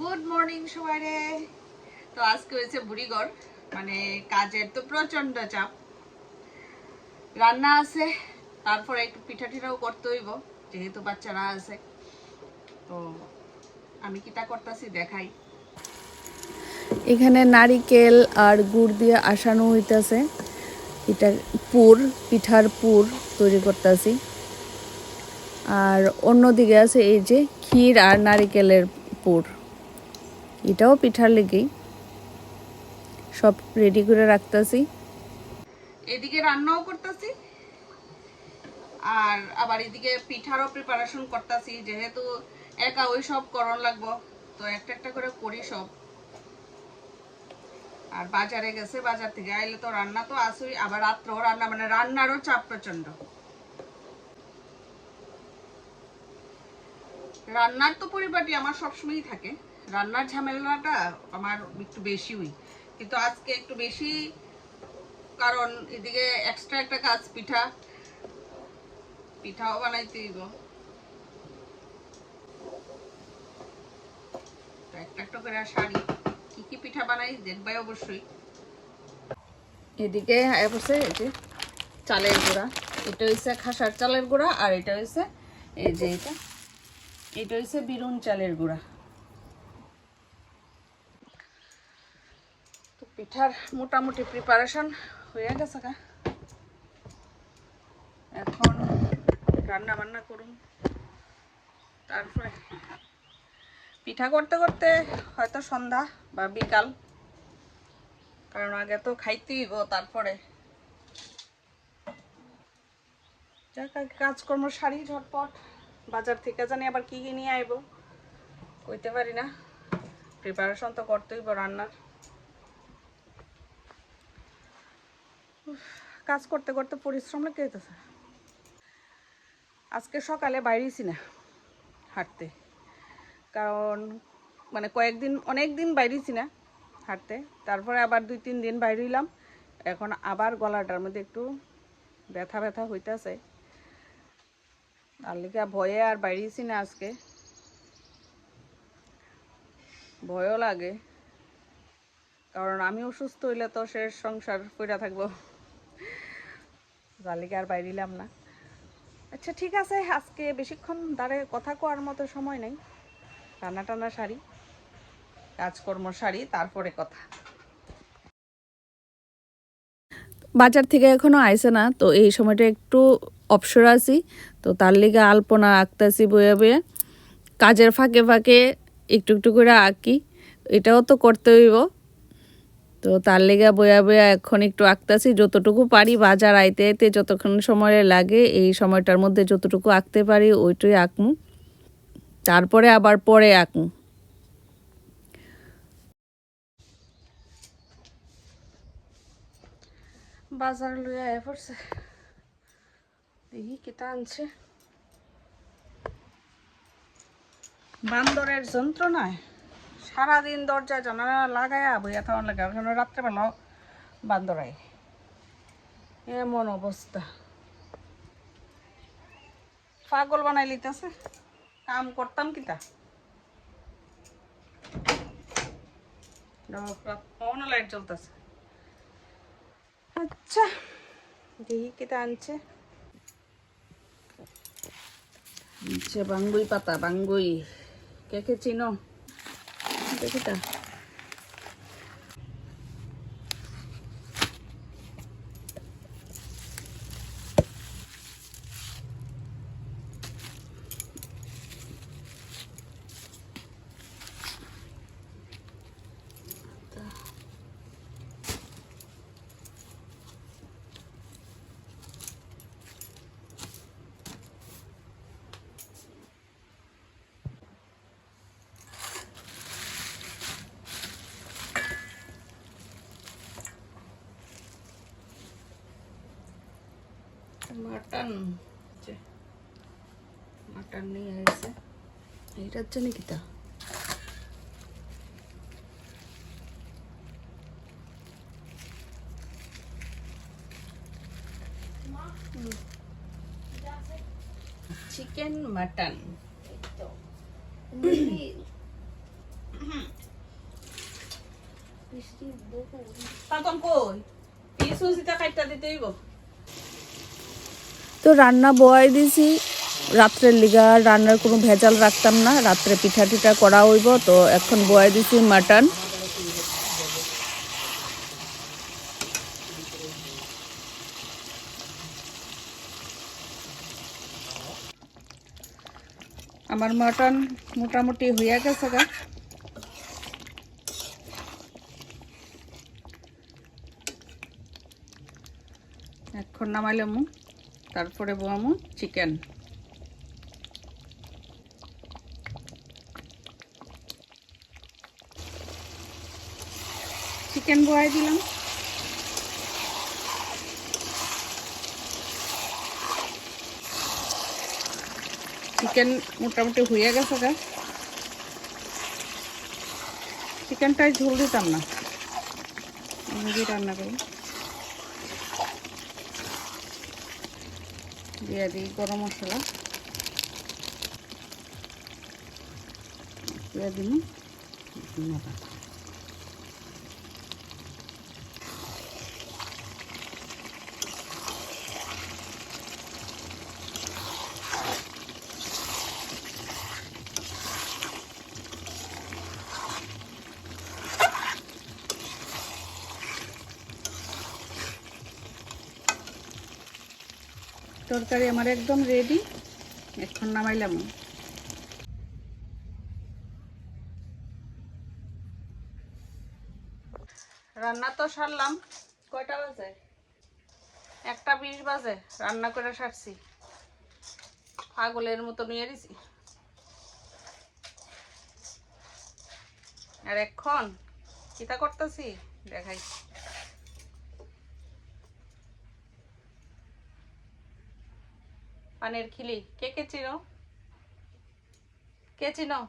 Good morning সবাইরে। তো আজকে হয়েছে বুড়িগড়, মানে কাজের তো প্রচন্ড চাপ, রান্না আছে, তারপরে একটু পিঠা টিঠাও করতে হইব যেহেতু বাচ্চারা আছে। তো আমি কিটা করতেছি দেখাই। এখানে নারিকেল আর গুড় দিয়ে আসানো হইতাছে, এটা পিঠার পুর তৈরি করতেছি। আর অন্যদিকে আছে এই যে ক্ষীর আর নারিকেলের পুর, এটাও পিঠার লেগেই সব রেডি করে রাখতেছি। এদিকে রান্নাও করতেছি আর আবার এদিকে পিঠারও প্রিপারেশন করতেছি, যেহেতু একা ওই সব করণ লাগবো, তো একটা একটা করে করি সব। আর বাজারে গেছে, বাজার থেকে আইলে তো রান্না তো আসুই, আবার রাত্রেও রান্না, মানে রান্নারও চাপ প্রচন্ড। রান্নার তো পরিপাটি আমার সবসময়ই থাকে, রান্নার ঝামেলাটা আমার একটু বেশিই, কিন্তু আজকে একটু বেশি, কারণ এদিকে এক্সট্রা একটা কাজ, পিঠাও বানাইতে দিব। একটা একটা করে শাড়ি কি কি পিঠা বানাই দেখবাই অবশ্যই। এদিকে বসে এই যে চালের গুঁড়া, এটা হচ্ছে খাসার চালের গুঁড়া, আর এটা হচ্ছে এই যে এটা হচ্ছে বিরুন চালের গুঁড়া। তো পিঠার মোটামুটি প্রিপারেশন হয়ে গেছে, এখন রান্না বান্না করুন। তারপরে পিঠা করতে করতে হয়তো সন্ধ্যা বা বিকাল, কারণ আগে তো খাইতেই গো, তারপরে কাজকর্ম সারি ঝটপট। বাজার থেকে জানি আবার কি কি নিয়ে আইব কইতে পারি না, প্রিপারেশন তো করতেই হইব রান্নার। কাজ করতে করতে পরিশ্রম লেগে যেতেছে। আজকে সকালে বাইরেছি না হাঁটতে, কারণ মানে অনেক দিন বাইরেছি না হাঁটতে, তারপরে আবার 2-3 দিন বাইরে হইলাম, এখন আবার গলাটার মধ্যে একটু ব্যথা ব্যথা হইতেছে, তার লিগে ভয়ে আর বাইরেছি না আজকে, ভয়ও লাগে, কারণ আমি অসুস্থ হইলে তো শেষ সংসার কইরা থাকবো, তার লিগে আর বাইরিলাম না। আচ্ছা ঠিক আছে, আজকে বেশিক্ষণ দাঁড়িয়ে কথা কোয়ার মতো সময় নেই, রান্না টান্না সারি, কাজকর্ম সারি, তারপরে কথা। বাজার থেকে এখনো আইসে না, তো এই সময়টা একটু অবসর আছি, তো তার লিগে আলপনা আঁকতাছি বয়ে বয়ে, কাজের ফাঁকে ফাঁকে একটু একটু করে আঁকি, এটাও তো করতে হইব। তো তার লেগে বয়া বয়া এখন একটু আঁকতাছি, যতটুকু পারি, বাজার আইতে আইতে যতক্ষণ সময় লাগে এই সময়টার মধ্যে যতটুকু আঁকতে পারি ওইটাই আঁকমু, তারপরে আবার পরে আঁকমু। বাজার লইয়া পড়ছে, দেখি কিতা আনছে। বান্দরের যন্ত্রণায় সারাদিন দরজা জানালা লাগায়া বইয়া থাকার লাগে, রাত্রেবেলাও বান্দরাই, এমন অবস্থা, পাগল বানাই লিতেছে। কাম করতাম কিতা, লাইট জ্বলতেছে। আচ্ছা দেখি কিতা আনছে। বাঙ্গুই পাতা, বাঙ্গুই কে কে চিনো দেখিতা। মাটন নিয়ে আসছে, এইটার জন্য কিতা চিকেন মাটন। তখন কই এই সুজিটা কাটটা দিতে হইব। তো রান্না বয়াই দিছি রাত্রের লিগা, রান্নার কোনো ভেজাল রাখতাম না, রাত্রে পিঠা টিঠা করা হইব। তো এখন বয়াই দিছি মাটন। আমার মাটন মোটামুটি হইয়া গেছে গা। এখন নামাইলাম, তারপরে বোয়ামু চিকেন। চিকেন বয়াই দিলাম। চিকেন মোটামুটি হয়ে গেছে গা। চিকেনটাই ঝোল দিতাম না, আমি রান্না করি। দিয়ে দিই গরম মশলা, দিয়ে দিই তরকারি আমার একদম রেডি। এখন নামাইলাম। রান্না তো সারলাম। কয়টা বাজে? 1:20 বাজে। রান্না করে সারছি, পাগলের মতো নিয়ে দিছি। আর এখন কিতা করতেছি দেখাই। পানের খিলি কে কে চিনো? কে চিনো?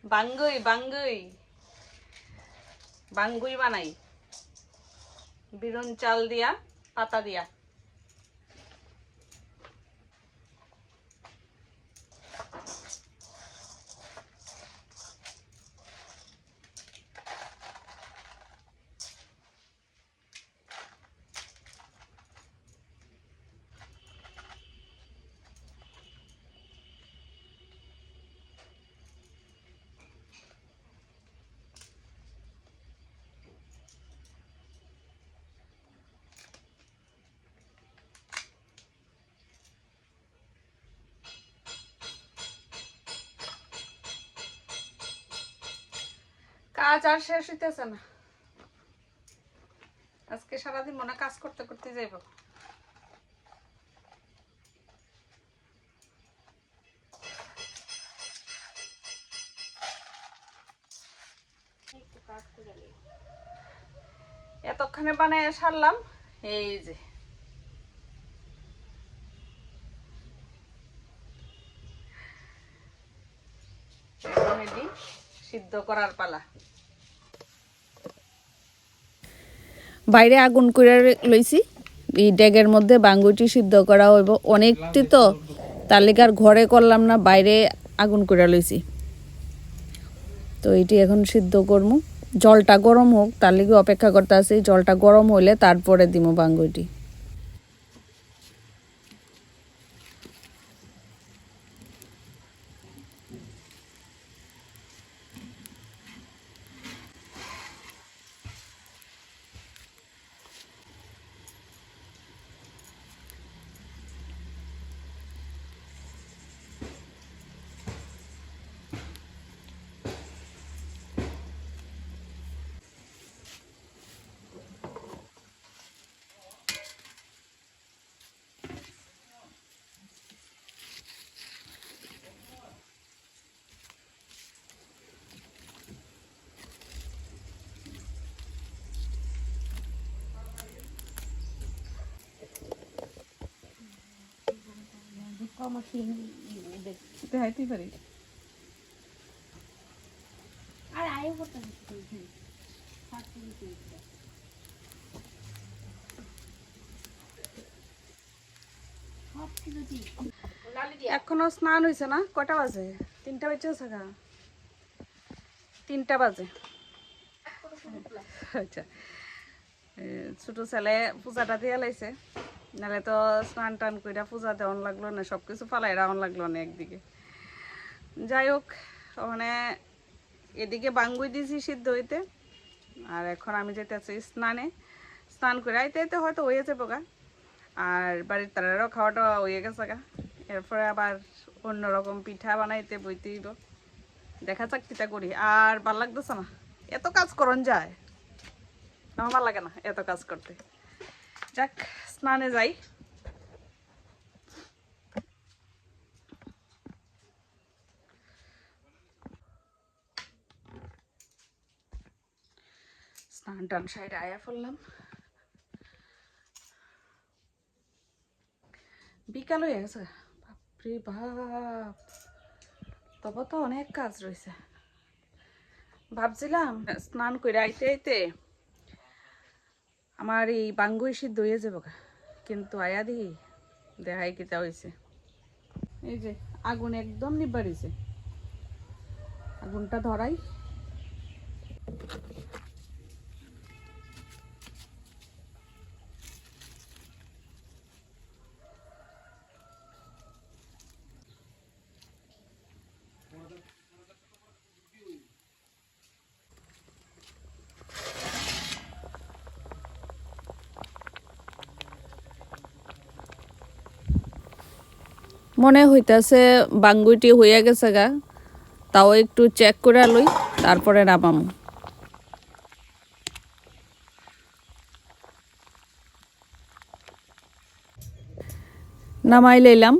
বাঙ্গুই বাঙ্গুই বাঙ্গুই বানাই বিরন চাল দিয়া, পাতা দিয়া। কাজ আর শেষ হইতেছে না। আজকে সারাদিন মনে কাজ করতে করতে যাইব। এতক্ষণে বানায় সারলাম। এই যে সিদ্ধ করার পালা। বাইরে আগুন করে লইছি, এই ডেগের মধ্যে বাঙ্গুটি সিদ্ধ করা হইব অনেকটি। তো তালিকার ঘরে করলাম না, বাইরে আগুন করে লইছি। তো এটি এখন সিদ্ধ করবো। জলটা গরম হোক, তার লিগে অপেক্ষা করতে আছি। জলটা গরম হইলে তারপরে দিব বাঙ্গুটি। দেখাইতেই পারি। আর আয়ও করতে সব কিছু এখনো স্নান হয়েছে না? কটা বাজে? 3টা বেজেছে গা। 3টা বাজে। আচ্ছা, ছোট ছেলে পূজাটা দিয়ে লাইছে, নাহলে তো স্নান টান করে পূজা দেওয়ান লাগলো না, সব কিছু ফালাই রাওয়ান লাগলো না একদিকে। যাই হোক, মানে এদিকে বাঙ্গুই দিয়েছি সিদ্ধ হইতে, আর এখন আমি যেতেছি স্নানে। স্নান করে আইতে আইতে হয়তো হয়ে যাবো গা, আর বাড়ির তারারও খাওয়া টাওয়া হয়ে গেছে গা। এরপরে আবার অন্যরকম পিঠা বানাইতে বইতে হইব। দেখা যাক কিটা করি। আর ভাল লাগতেছে না, এত কাজ করন যায়, আমার ভালো লাগে না এত কাজ করতে। যাক, স্নানে যাই। স্নান টান সাইড আয়া ফেললাম, বিকাল হয়ে গেছে। বাপরে বাপ, তবে তো অনেক কাজ রয়েছে। ভাবছিলাম স্নান করে আইতে আইতে আমার এই বাঙ্গুই সিদ্ধ হয়ে যাবো, কিন্তু আয়া দিই দেখাই কিতা হয়েছে। এই যে আগুন একদম নিবাড়িছে, আগুনটা ধরাই। মনে হইতাছে বাঙ্গুইটি হইয়া গেছে গা, তাও একটু চেক করে লই, তারপরে নামামু। নামাই লইলাম।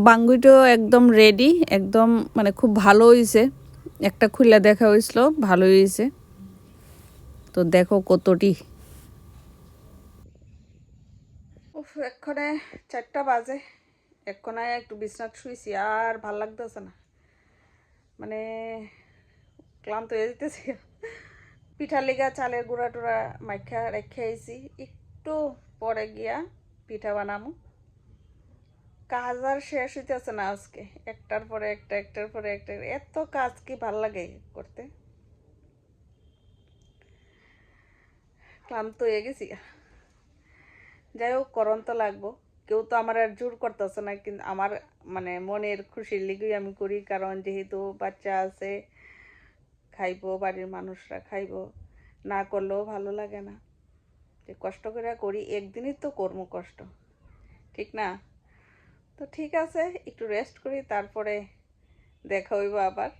বাঙ্গুইটো একদম রেডি, একদম মানে খুব ভালো হয়েছে। একটা খুলে দেখা হয়েছিল, ভালো হয়েছে। তো দেখো কতটি। উফ, এক্ষণে 4টা বাজে। এক্ষণে একটু বিছনাত শুয়েছি, আর ভাল লাগতেছে না, মানে ক্লান্ত হয়ে যেতেছি। পিঠার লিগা চালের গুঁড়া টুড়া মাইখা রেখে আইছি, একটু পরে গিয়া পিঠা বানামু। কাজ আর শেষ হইতেছে না আজকে, একটার পরে একটা, একটার পরে একটা, এত কাজ কি ভাল লাগে করতে, ক্লান্ত হয়ে গেছি। যাই হোক, করণ তো লাগবো, কেউ তো আমার আর জোর করতেছে না, কিন্তু আমার মানে মনের খুশির লিগেই আমি করি, কারণ যেহেতু বাচ্চা আছে, খাইবো, বাড়ির মানুষরা খাইবো, না করলেও ভালো লাগে না। যে কষ্ট করে করি, একদিনই তো করবো কষ্ট, ঠিক না? তো ঠিক আছে, একটু রেস্ট করি, তারপরে দেখা হইব আবার।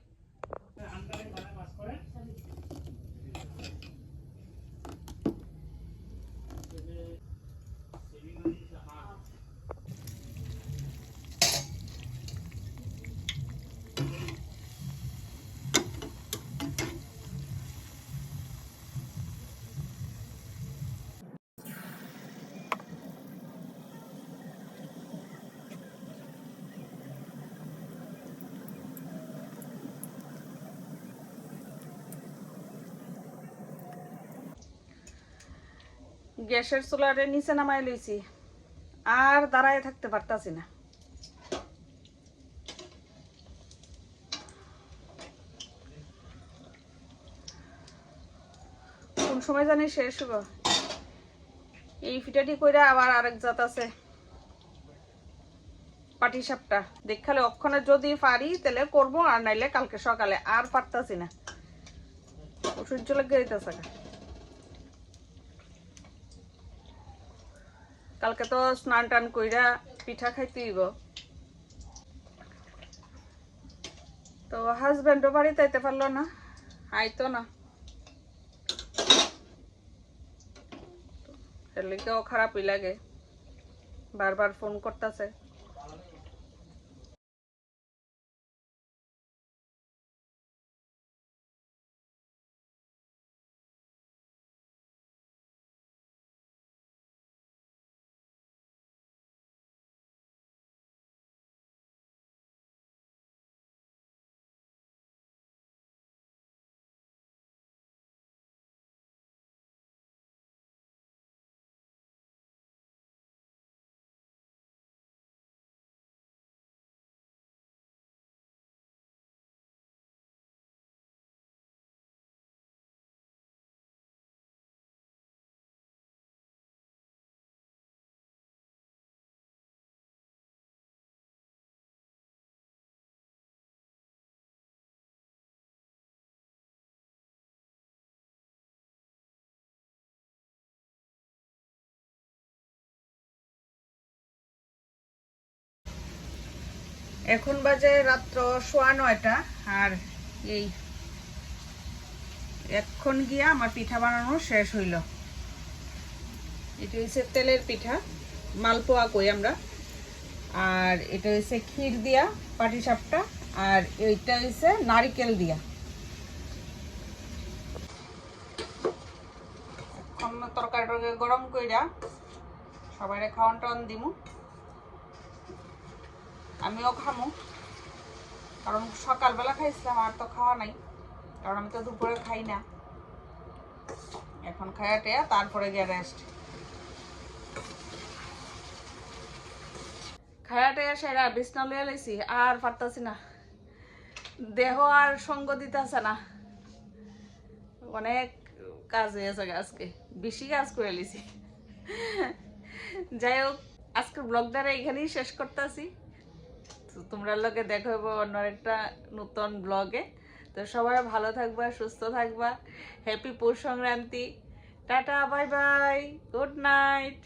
গ্যাসের চুলারে নিচে নামাই লইছি, আর দাঁড়ায় থাকতে পারতাছি না। কোন সময় জানি শেষ হইব। এই পিঠাটি কইরা আবার আরেক জাত আছে পাটি সাপটা, দেখালে অক্ষণে যদি পারি তাহলে করবো, আর নাইলে কালকে সকালে। আর পারতাছি না, সূর্য লেগে যাইতেছে। কালকে তো স্নান টান কইরা পিঠা খাইতে হইব। তো হাজব্যান্ডও বাড়িতে আইতে পারলো না, আইতো না, এর লিগেও খারাপই লাগে, বারবার ফোন করতেছে। এখন বাজে রাত্র 9:15 আর এই এখন গিয়া আমার পিঠা বানানো শেষ হইল। এটা হচ্ছে তেলের পিঠা, মালপোয়া কই আমরা। আর এটা হচ্ছে ক্ষীর দিয়া পাটিসাপটা, আর এইটা হচ্ছে নারিকেল দিয়া। এখন তরকারিটাকে গরম কইরা সবাই খাওয়ান টাওয়ান দিমু, আমিও খামু। কারণ সকালবেলা খাইছিলাম, আর তো খাওয়া নাই, কারণ আমি তো দুপুরে খাই না। এখন খাইয়াটে তারপরে গিয়ে রেস্ট। খাইয়াটে সেরা বিছনা লইয়া লাইছি, আর পারতাছি না, দেহ আর সঙ্গ দিতেছে না। অনেক কাজ হয়েছে আজকে, বেশি কাজ করে লিছি। যাই হোক, আজকের ব্লগটা এখানেই শেষ করতেছি। তোমরা লোকে দেখো অন্য একটা নতুন ব্লগে। তো সবাই ভালো থাকবা, সুস্থ থাকবা। Happy Poush Sankranti. Tata, bye bye, good night.